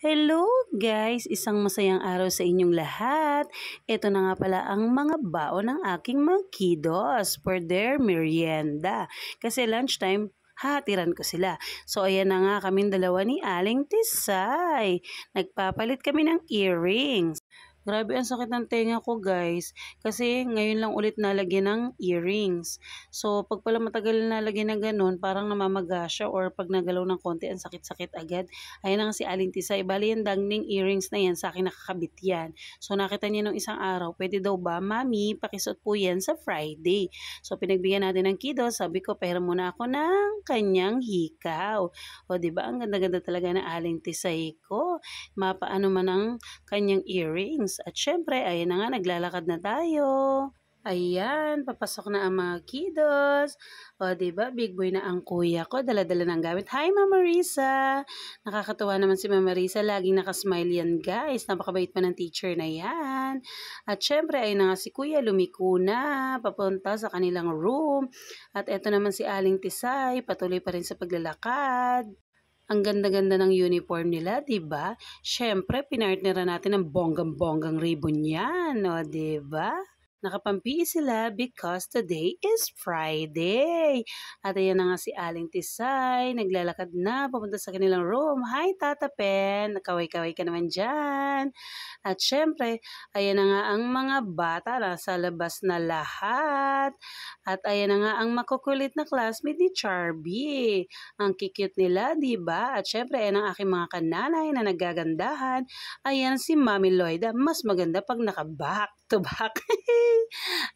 Hello guys! Isang masayang araw sa inyong lahat. Ito na nga pala ang mga baon ng aking mga kiddos for their merienda. Kasi lunchtime, hahatiran ko sila. So ayan na nga kaming dalawa ni Aling Tisay. Nagpapalit kami ng earrings. Grabe ang sakit ng tenga ko guys. Kasi ngayon lang ulit nalagyan ng earrings. So pag pala matagal nalagyan ng ganun, parang namamaga siya or pag nagalaw ng konti, ang sakit-sakit agad. Ayan na nga si Aling Tisay. Bali yung dangling earrings na yan, sa akin nakakabit yan. So nakita niya nung isang araw, pwede daw ba, Mami, pakisuot po yan sa Friday. So pinagbigyan natin ng kiddo, sabi ko, pahiram muna ako ng kanyang hikaw. O diba, ang ganda-ganda talaga ng Aling Tisay ko. Mapaano man ang kanyang earrings. At syempre, ayan na nga, naglalakad na tayo. Ayan, papasok na ang mga kiddos. O, diba, big boy na ang kuya ko. Dala-dala ng gamit. Hi, Mama Risa! Nakakatuwa naman si Mama Risa. Laging nakasmile yan, guys. Napakabait pa ng teacher na yan. At syempre, ayun na nga si kuya. Lumiko na. Papunta sa kanilang room. At eto naman si Aling Tisay. Patuloy pa rin sa paglalakad. Ang ganda-ganda ng uniform nila, 'di ba? Syempre, pinartneran natin ng bonggang-bonggang ribbon 'yan, o 'di ba? Nakapampi sila because today is Friday. At ayan na nga si Aling Tisay, naglalakad na papunta sa kanilang room. Hi, Tata Pen! Nakaway-kaway ka naman dyan. At syempre, ayan na nga ang mga bata, nasa labas na lahat. At ayan na nga ang makukulit na classmate ni Charby. Ang kikit nila, di ba? At syempre, ayan ang aking mga kananay na nagagandahan. Ayan si Mami Lloyda, mas maganda pag naka-back to back.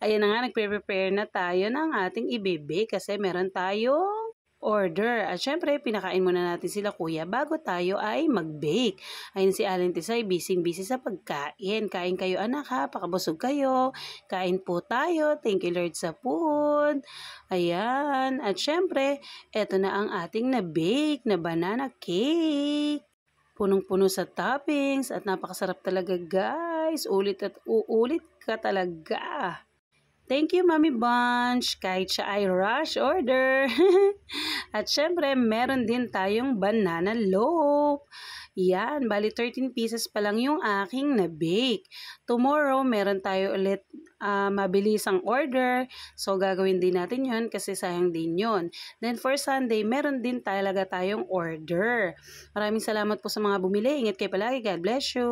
Ayan na nga, nagpre-prepare na tayo ng ating ibibake kasi meron tayong order. At syempre, pinakain muna natin sila kuya bago tayo ay mag-bake. Ayun si Aling Tisay, busy-busy sa pagkain. Kain kayo anak ha, pakabusog kayo. Kain po tayo. Thank you Lord sa food. Ayan. At syempre, eto na ang ating na-bake na banana cake. Punong-puno sa toppings at napakasarap talaga guys. Ulit at uulit ka talaga. Thank you, Mami Bunch. Kahit siya ay rush order. At syempre, meron din tayong banana loaf. Yan, bali 13 pieces pa lang yung aking na-bake. Tomorrow, meron tayo ulit mabilisang order. So, gagawin din natin yun kasi sayang din yun. Then, for Sunday, meron din talaga tayong order. Maraming salamat po sa mga bumili. Ingat kayo palagi. God bless you.